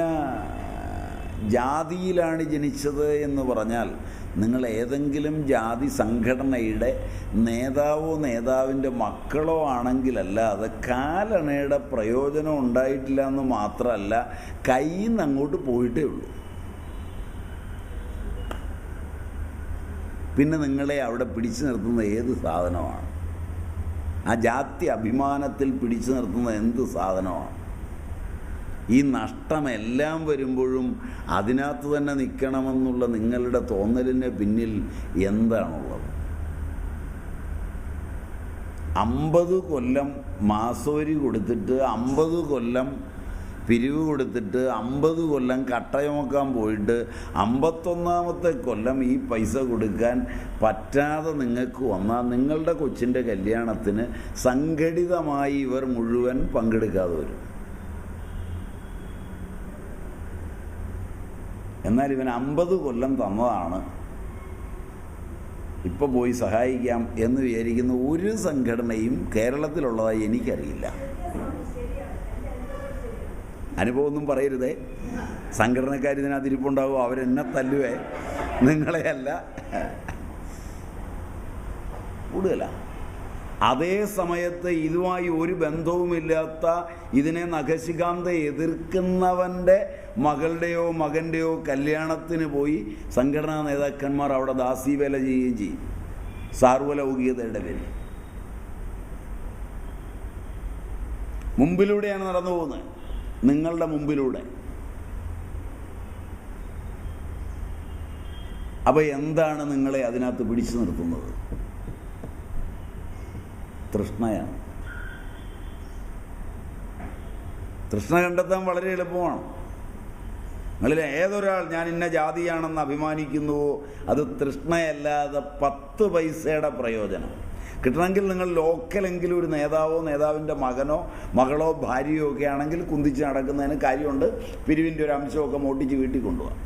Speaker 1: ജാതിയിലാണ് ജനിച്ചത് എന്ന് പറഞ്ഞാൽ നിങ്ങൾ ഏതെങ്കിലും ജാതി സംഘടനയുടെ നേതാവോ നേതാവിൻ്റെ മക്കളോ ആണെങ്കിലല്ലാതെ കാലണയുടെ പ്രയോജനം ഉണ്ടായിട്ടില്ല എന്ന് മാത്രമല്ല, കയ്യിൽ നിന്ന് അങ്ങോട്ട് പോയിട്ടേ ഉള്ളൂ. പിന്നെ നിങ്ങളെ അവിടെ പിടിച്ചു നിർത്തുന്ന ഏത് സാധനമാണ്? ആ ജാതി അഭിമാനത്തിൽ പിടിച്ചു നിർത്തുന്ന എന്ത് സാധനമാണ്? ഈ നഷ്ടമെല്ലാം വരുമ്പോഴും അതിനകത്ത് തന്നെ നിൽക്കണമെന്നുള്ള നിങ്ങളുടെ തോന്നലിന് പിന്നിൽ എന്താണുള്ളത്? 50 കൊല്ലം മാസോരി കൊടുത്തിട്ട് 50 കൊല്ലം പിരിവ് കൊടുത്തിട്ട് 50 കൊല്ലം കട്ടയുമക്കാൻ പോയിട്ട് 51ാമത്തെ കൊല്ലം ഈ പൈസ കൊടുക്കാൻ പറ്റാതെ നിങ്ങൾക്ക് വന്നാൽ നിങ്ങളുടെ കൊച്ചിൻ്റെ കല്യാണത്തിന് സംഘടിതമായി ഇവർ മുഴുവൻ പങ്കെടുക്കാതെ വരും. എന്നാൽ ഇവൻ 50 കൊല്ലം തന്നതാണ്, ഇപ്പോൾ പോയി സഹായിക്കാം എന്ന് വിചാരിക്കുന്ന ഒരു സംഘടനയും കേരളത്തിലുള്ളതായി എനിക്കറിയില്ല. അനുഭവമൊന്നും പറയരുതേ. സംഘടനക്കാർ ഇതിനകത്ത് ഇരിപ്പുണ്ടാവും, അവരെന്നെ തല്ലുവേ, നിങ്ങളെയല്ല. കൂടുതലാണ്. അതേ സമയത്ത് ഇതുമായി ഒരു ബന്ധവുമില്ലാത്ത ഇതിനെ നഖശികാന്ത എതിർക്കുന്നവൻ്റെ മകളുടെയോ മകൻ്റെയോ കല്യാണത്തിന് പോയി സംഘടനാ നേതാക്കന്മാർ അവിടെ ദാസീവേല ചെയ്യുകയും ചെയ്യും, സാർവലൗകികതയുടെ പേരിൽ. മുമ്പിലൂടെയാണ് നടന്നു പോകുന്നത്, നിങ്ങളുടെ മുമ്പിലൂടെ. അപ്പോൾ എന്താണ് നിങ്ങളെ അതിനകത്ത് പിടിച്ചു നിർത്തുന്നത്? തൃഷ്ണയാണ്. തൃഷ്ണ കണ്ടെത്താൻ വളരെ എളുപ്പമാണ്. നിങ്ങളിൽ ഏതൊരാൾ ഞാൻ ഇന്ന ജാതിയാണെന്ന് അഭിമാനിക്കുന്നുവോ അത് തൃഷ്ണയല്ലാതെ 10 പൈസയുടെ പ്രയോജനം കിട്ടണമെങ്കിൽ നിങ്ങൾ ലോക്കലെങ്കിലും ഒരു നേതാവോ നേതാവിൻ്റെ മകനോ മകളോ ഭാര്യയോ ഒക്കെ ആണെങ്കിൽ കുന്തിച്ച് നടക്കുന്നതിന് കാര്യമുണ്ട്. പിരിവിൻ്റെ ഒരു അംശമൊക്കെ മോട്ടിച്ച് വീട്ടിൽ കൊണ്ടുപോകാം.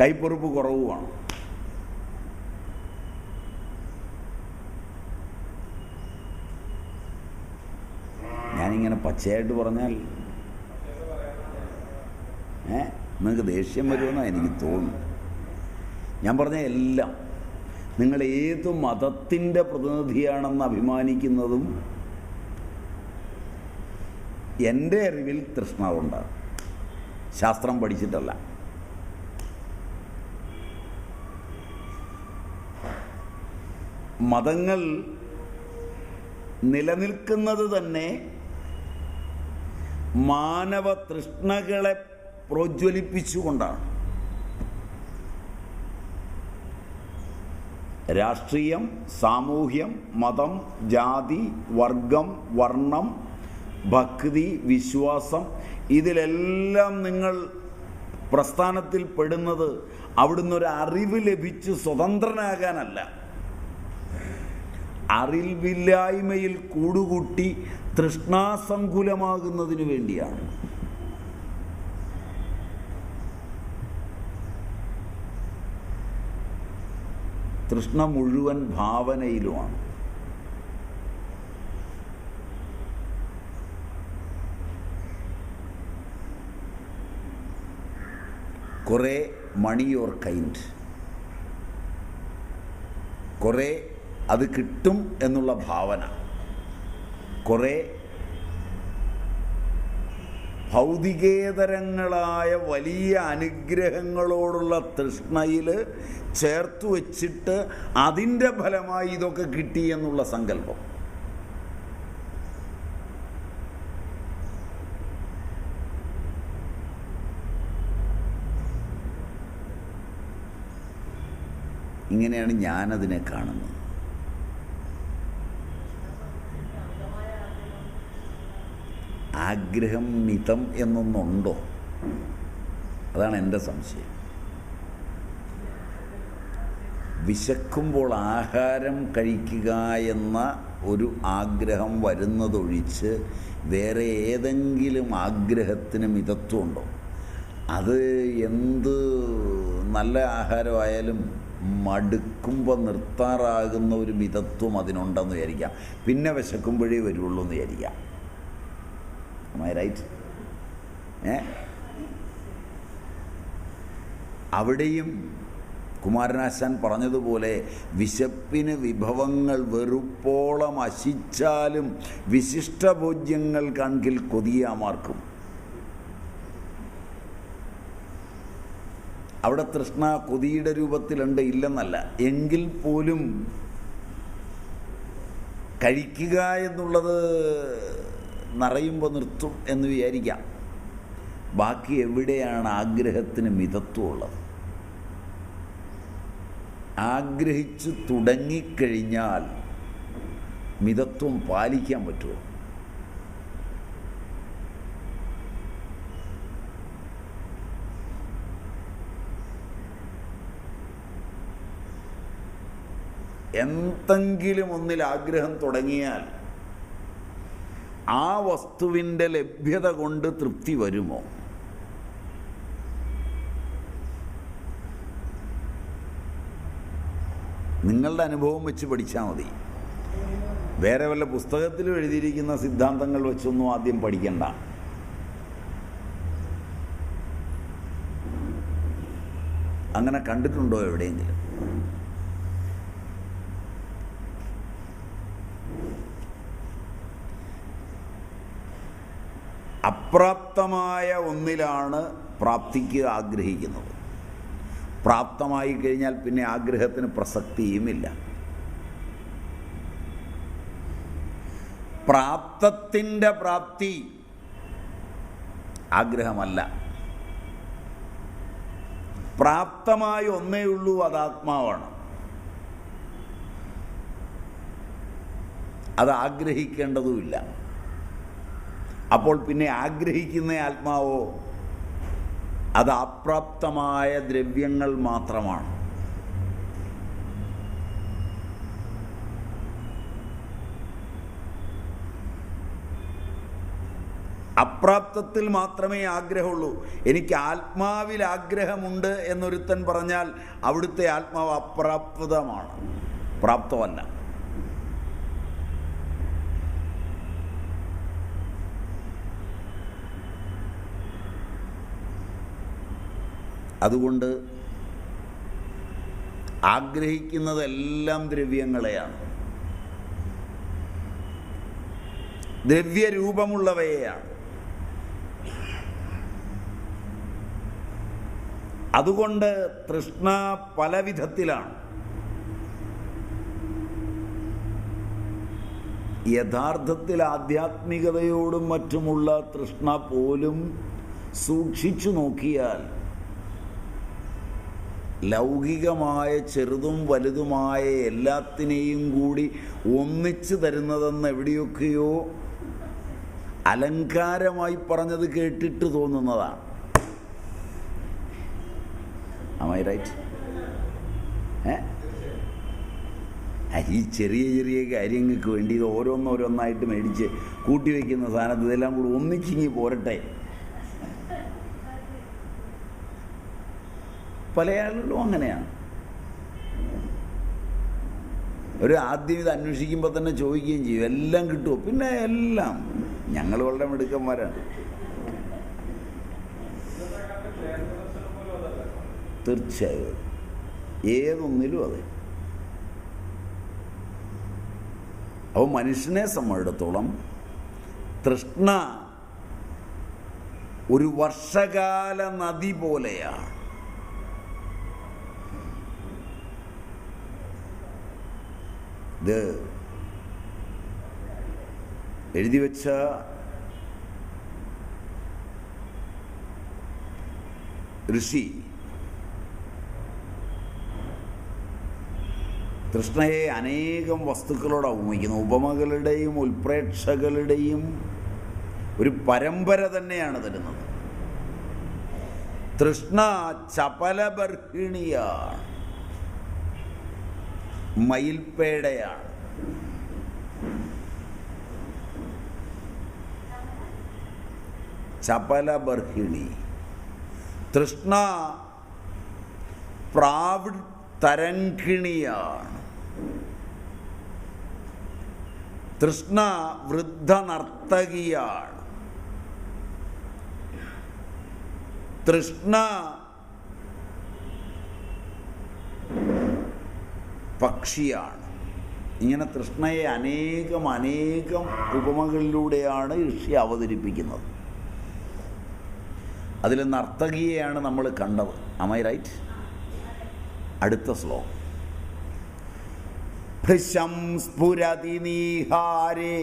Speaker 1: കൈപ്പൊറുപ്പ് കുറവുമാണ്. ഞാനിങ്ങനെ പച്ചയായിട്ട് പറഞ്ഞാൽ നിങ്ങൾക്ക് ദേഷ്യം വരുമെന്നാണ് എനിക്ക് തോന്നുന്നു. ഞാൻ പറഞ്ഞ എല്ലാം നിങ്ങൾ ഏത് മതത്തിൻ്റെ പ്രതിനിധിയാണെന്ന് അഭിമാനിക്കുന്നതും എൻ്റെ അറിവിൽ തൃഷ്ണ കൊണ്ടാണ്, ശാസ്ത്രം പഠിച്ചിട്ടല്ല. മതങ്ങൾ നിലനിൽക്കുന്നത് തന്നെ മാനവ തൃഷ്ണകളെ പ്രോജ്വലിപ്പിച്ചുകൊണ്ടാണ്. രാഷ്ട്രീയം, സാമൂഹ്യം, മതം, ജാതി, വർഗം, വർണ്ണം, ഭക്തി, വിശ്വാസം, ഇതിലെല്ലാം നിങ്ങൾ പ്രസ്ഥാനത്തിൽ പെടുന്നത് അവിടുന്ന് ഒരു അറിവ് ലഭിച്ച് സ്വതന്ത്രനാകാനല്ല, അറിവില്ലായ്മയിൽ കൂടുകൂട്ടി തൃഷ്ണാസങ്കുലമാകുന്നതിനു വേണ്ടിയാണ്. തൃഷ്ണ മുഴുവൻ ഭാവനയിലുമാണ്. കുറേ മണി ഓർ കൈൻഡ്, കുറേ അത് കിട്ടും എന്നുള്ള ഭാവന, കുറേ ഭൗതികേതരങ്ങളായ വലിയ അനുഗ്രഹങ്ങളോടുള്ള തൃഷ്ണയിൽ ചേർത്ത് വച്ചിട്ട് അതിൻ്റെ ഫലമായി ഇതൊക്കെ കിട്ടി എന്നുള്ള സങ്കല്പം. ഇങ്ങനെയാണ് ഞാനതിനെ കാണുന്നത്. ആഗ്രഹം മിതം എന്നൊന്നുണ്ടോ? അതാണ് എൻ്റെ സംശയം. വിശക്കുമ്പോൾ ആഹാരം കഴിക്കുക എന്ന ഒരു ആഗ്രഹം വരുന്നതൊഴിച്ച് വേറെ ഏതെങ്കിലും ആഗ്രഹത്തിന് മിതത്വമുണ്ടോ? അത് എന്ത് നല്ല ആഹാരമായാലും മടുക്കുമ്പോൾ നിർത്താറാകുന്ന ഒരു മിതത്വം അതിനുണ്ടെന്ന് വിചാരിക്കാം. പിന്നെ വിശക്കുമ്പോഴേ വരുള്ളൂ എന്ന് വിചാരിക്കാം. റൈറ്റ്? അവിടെയും കുമാരനാശാൻ പറഞ്ഞതുപോലെ വിശപ്പിന് വിഭവങ്ങൾ വെറുപ്പോളം അശിച്ചാലും വിശിഷ്ടഭോജ്യങ്ങൾ കാൺകിൽ കൊതിയാമാർക്കും. അവിടെ തൃഷ്ണ കൊതിയുടെ രൂപത്തിലുണ്ട്, ഇല്ലെന്നല്ല. എങ്കിൽ പോലും കഴിക്കുക എന്നുള്ളത് നിറയുമ്പോൾ നിർത്തും എന്ന് വിചാരിക്കാം. ബാക്കി എവിടെയാണ് ആഗ്രഹത്തിന് മിതത്വമുള്ളത്? ആഗ്രഹിച്ച് തുടങ്ങിക്കഴിഞ്ഞാൽ മിതത്വം പാലിക്കാൻ പറ്റുമോ? എന്തെങ്കിലും ഒന്നിൽ ആഗ്രഹം തുടങ്ങിയാൽ ആ വസ്തുവിൻ്റെ ലഭ്യത കൊണ്ട് തൃപ്തി വരുമോ? നിങ്ങളുടെ അനുഭവം വെച്ച് പഠിച്ചാൽ മതി. വേറെ വല്ല പുസ്തകത്തിലും എഴുതിയിരിക്കുന്ന സിദ്ധാന്തങ്ങൾ വെച്ചൊന്നും ആദ്യം പഠിക്കണ്ട. അങ്ങനെ കണ്ടിട്ടുണ്ടോ എവിടെയെങ്കിലും? അപ്രാപ്തമായ ഒന്നിലാണ് പ്രാപ്തിക്ക് ആഗ്രഹിക്കുന്നത്. പ്രാപ്തമായി കഴിഞ്ഞാൽ പിന്നെ ആഗ്രഹത്തിന് പ്രസക്തിയുമില്ല. പ്രാപ്തത്തിൻ്റെ പ്രാപ്തി ആഗ്രഹമല്ല. പ്രാപ്തമായ ഒന്നേ ഉള്ളൂ, അത് ആത്മാവാണ്. അത് ആഗ്രഹിക്കേണ്ടതുമില്ല. അപ്പോൾ പിന്നെ ആഗ്രഹിക്കുന്ന ആത്മാവോ? അത് അപ്രാപ്തമായ ദ്രവ്യങ്ങൾ മാത്രമാണ്. അപ്രാപ്തത്തിൽ മാത്രമേ ആഗ്രഹമുള്ളൂ. എനിക്ക് ആത്മാവിൽ ആഗ്രഹമുണ്ട് എന്നൊരുത്തൻ പറഞ്ഞാൽ അവിടുത്തെ ആത്മാവ് അപ്രാപ്തമാണ്, പ്രാപ്തമല്ല. അതുകൊണ്ട് ആഗ്രഹിക്കുന്നതെല്ലാം ദ്രവ്യങ്ങളെയാണ്, ദ്രവ്യരൂപമുള്ളവയെയാണ്. അതുകൊണ്ട് തൃഷ്ണ പല വിധത്തിലാണ്. യഥാർത്ഥത്തിൽ ആധ്യാത്മികതയോടും മറ്റുമുള്ള തൃഷ്ണ പോലും സൂക്ഷിച്ചു നോക്കിയാൽ ലൗകികമായ ചെറുതും വലുതുമായ എല്ലാത്തിനെയും കൂടി ഒന്നിച്ചു തരുന്നതെന്ന് എവിടെയൊക്കെയോ അലങ്കാരമായി പറഞ്ഞത് കേട്ടിട്ട് തോന്നുന്നതാണ്. Am I right? ഈ ചെറിയ ചെറിയ കാര്യങ്ങൾക്ക് വേണ്ടി ഇത് ഓരോന്നോരോന്നായിട്ട് മേടിച്ച് കൂട്ടിവെക്കുന്ന സാധനത്ത് ഇതെല്ലാം കൂടി ഒന്നിച്ചിങ്ങി പോരട്ടെ. പല ആളുകളും അങ്ങനെയാണ്. ഒരു ആദ്യം ഇത് അന്വേഷിക്കുമ്പോൾ തന്നെ ചോദിക്കുകയും ചെയ്യും, എല്ലാം കിട്ടുമോ? പിന്നെ എല്ലാം. ഞങ്ങൾ വളരെ മിടുക്കന്മാരാണ്. തീർച്ചയായും ഏതൊന്നിലും അതെ. അപ്പോൾ മനുഷ്യനെ സംബന്ധിച്ചിടത്തോളം തൃഷ്ണ ഒരു വർഷകാല നദി പോലെയാണ്. ഇത് എഴുതി വെച്ച ഋഷി തൃഷ്ണയെ അനേകം വസ്തുക്കളോട് ഉപമിക്കുന്നു. ഉപമകളുടെയും ഉൽപ്രേക്ഷകളുടെയും ഒരു പരമ്പര തന്നെയാണ് തരുന്നത്. തൃഷ്ണ ചപലബർഹിണിയാണ്, മയിൽപ്പേടയാണ്. ചപലബർഹിണി. തൃഷ്ണ പ്രാവിതരംഗിണിയാണ്. തൃഷ്ണ വൃദ്ധ നർത്തകിയാണ്. തൃഷ്ണ പക്ഷിയാണ്. ഇങ്ങനെ തൃഷ്ണയെ അനേകം ഉപമകളിലൂടെയാണ് ഋഷി അവതരിപ്പിക്കുന്നത്. അതിൽ നർത്തകിയെയാണ് നമ്മൾ കണ്ടത്. am I right? അടുത്ത ശ്ലോകം. ഭൃശം സ്ഫുരതി നീഹാരേ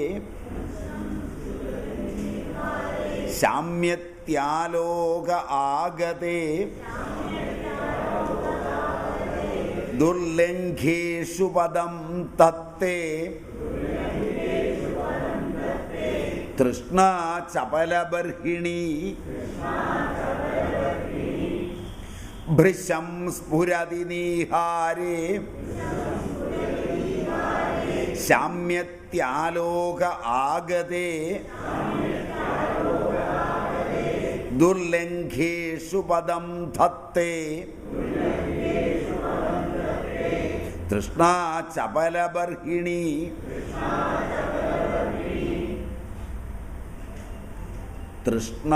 Speaker 1: ശാമ്യത്യാലോക ആഗതേ ദുർലംഘേഷു പദം തത്തേ തൃഷ്ണ ചപലബർഹിണി. ഭൃശം സ്ഫുരതി നീഹാരേ ശാമ്യത്യാലോക ആഗതേ ദുർലംഘേഷു പദം ധത്തേ തൃഷ്ണ ചപലബർഹിണി. തൃഷ്ണ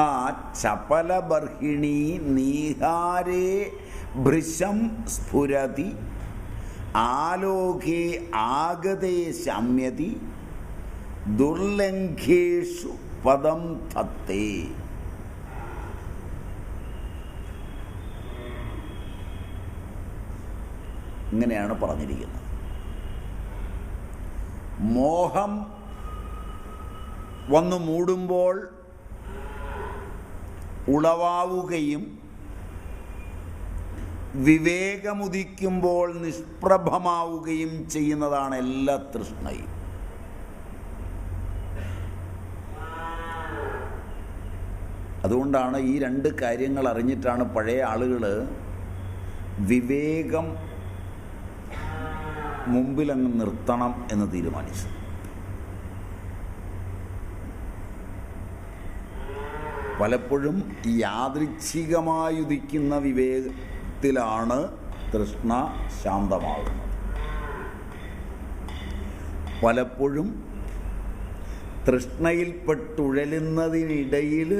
Speaker 1: ചപലബർഹിണി നീഹാരേ ഭൃശം സ്ഫുരതി ആലോകേ ആഗതേ ശമ്യതി ദുർലംഘേഷു പദം തത്തേ. ഇങ്ങനെയാണ് പറഞ്ഞിരിക്കുന്നത്. മോഹം വന്നു മൂടുമ്പോൾ ഉളവാവുകയും വിവേകമുദിക്കുമ്പോൾ നിഷ്പ്രഭമാവുകയും ചെയ്യുന്നതാണ് എല്ലാ തൃഷ്ണയും. അതുകൊണ്ടാണ് ഈ രണ്ട് കാര്യങ്ങൾ അറിഞ്ഞിട്ടാണ് പഴയ ആളുകൾ വിവേകം മുമ്പിലങ്ങ് നിർത്തണം എന്ന് തീരുമാനിച്ചു. പലപ്പോഴും യാദൃച്ഛികമായുദിക്കുന്ന വിവേകത്തിലാണ് തൃഷ്ണ ശാന്തമാകുന്നത്. പലപ്പോഴും തൃഷ്ണയിൽപ്പെട്ടുഴലുന്നതിനിടയിൽ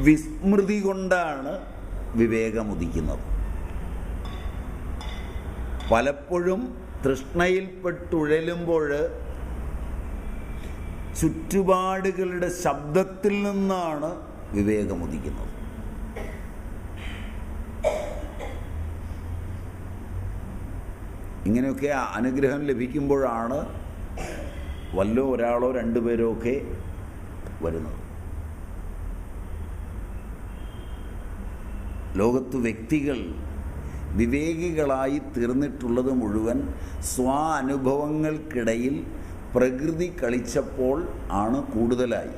Speaker 1: വിസ്മൃതി കൊണ്ടാണ് വിവേകമുദിക്കുന്നത്. പലപ്പോഴും തൃഷ്ണയിൽപ്പെട്ടുഴലുമ്പോൾ ചുറ്റുപാടുകളുടെ ശബ്ദത്തിൽ നിന്നാണ് വിവേകമുദിക്കുന്നത്. ഇങ്ങനെയൊക്കെ അനുഗ്രഹം ലഭിക്കുമ്പോഴാണ് വല്ലോ ഒരാളോ രണ്ടുപേരോ ഒക്കെ വരുന്നത്. ലോകത്ത് വ്യക്തികൾ വിവേകികളായി തീർന്നിട്ടുള്ളത് മുഴുവൻ സ്വാനുഭവങ്ങൾക്കിടയിൽ പ്രകൃതി കളിച്ചപ്പോൾ ആണ് കൂടുതലായി.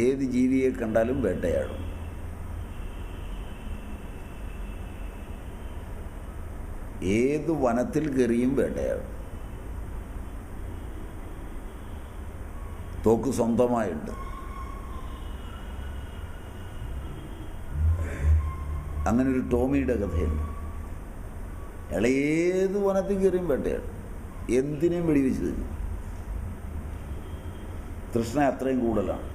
Speaker 1: ഏത് ജീവിയെ കണ്ടാലും വേട്ടയാടും. ഏത് വനത്തിൽ കയറിയും വേട്ടയാടും. തോക്ക് സ്വന്തമായുണ്ട്. അങ്ങനൊരു ടോമിയുടെ കഥയുണ്ട്. അയാൾ ഏത് വനത്തിൽ കയറിയും വേട്ടയാടും. എന്തിനേയും വെടിവെച്ച് തരും. തൃഷ്ണ അത്രയും കൂടുതലാണ്.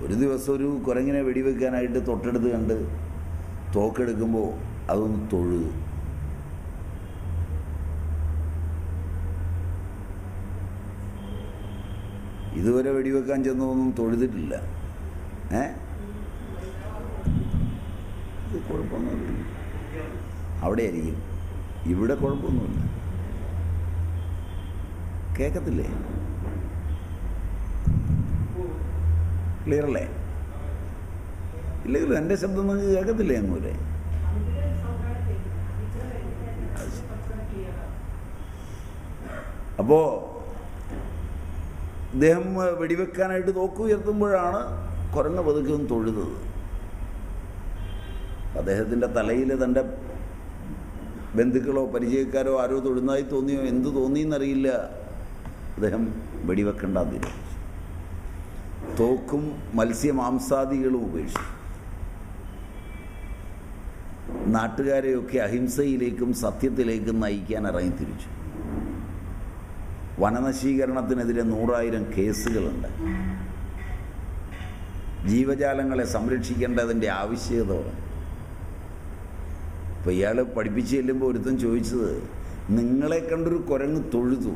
Speaker 1: ഒരു ദിവസം ഒരു കുരങ്ങിനെ വെടിവെക്കാനായിട്ട് തൊട്ടടുത്ത് കണ്ട് തോക്കെടുക്കുമ്പോൾ അതൊന്ന് തൊഴുതു. ഇതുവരെ വെടിവെക്കാൻ ചെന്നതൊന്നും തൊഴുതിട്ടില്ല. ഇത് കുഴപ്പമൊന്നുമില്ല, അവിടെ ആയിരിക്കും. ഇവിടെ കുഴപ്പമൊന്നുമില്ല. കേൾക്കത്തില്ലേ? ക്ലിയർ അല്ലേ? ഇല്ലെങ്കിലും എൻ്റെ ശബ്ദം നിങ്ങൾക്ക് കേൾക്കത്തില്ലേ അങ്ങൂരെ? അപ്പോൾ ഇദ്ദേഹം വെടിവെക്കാനായിട്ട് തോക്ക് ഉയർത്തുമ്പോഴാണ് കുരങ്ങ് പതുക്കെ തൊഴുതത്. അദ്ദേഹത്തിൻ്റെ തലയിൽ തൻ്റെ ബന്ധുക്കളോ പരിചയക്കാരോ ആരോ തൊഴുന്നതായി തോന്നിയോ എന്ത് തോന്നിയെന്നറിയില്ല. അദ്ദേഹം വെടിവെക്കേണ്ടെന്ന് തീരുമാനിച്ചു. തോക്കും മത്സ്യമാംസാദികളും ഉപേക്ഷിച്ചു. നാട്ടുകാരെയൊക്കെ അഹിംസയിലേക്കും സത്യത്തിലേക്കും നയിക്കാൻ ഇറങ്ങിത്തിരിച്ചു. വനനശീകരണത്തിനെതിരെ 100,000 കേസുകളുണ്ട്. ജീവജാലങ്ങളെ സംരക്ഷിക്കേണ്ടതിൻ്റെ ആവശ്യകത പറഞ്ഞു. അപ്പോൾ ഇയാൾ പഠിപ്പിച്ച് ചെല്ലുമ്പോൾ ഒരുത്തൻ ചോദിച്ചത്, നിങ്ങളെ കണ്ടൊരു കുരങ്ങ് തൊഴുതു,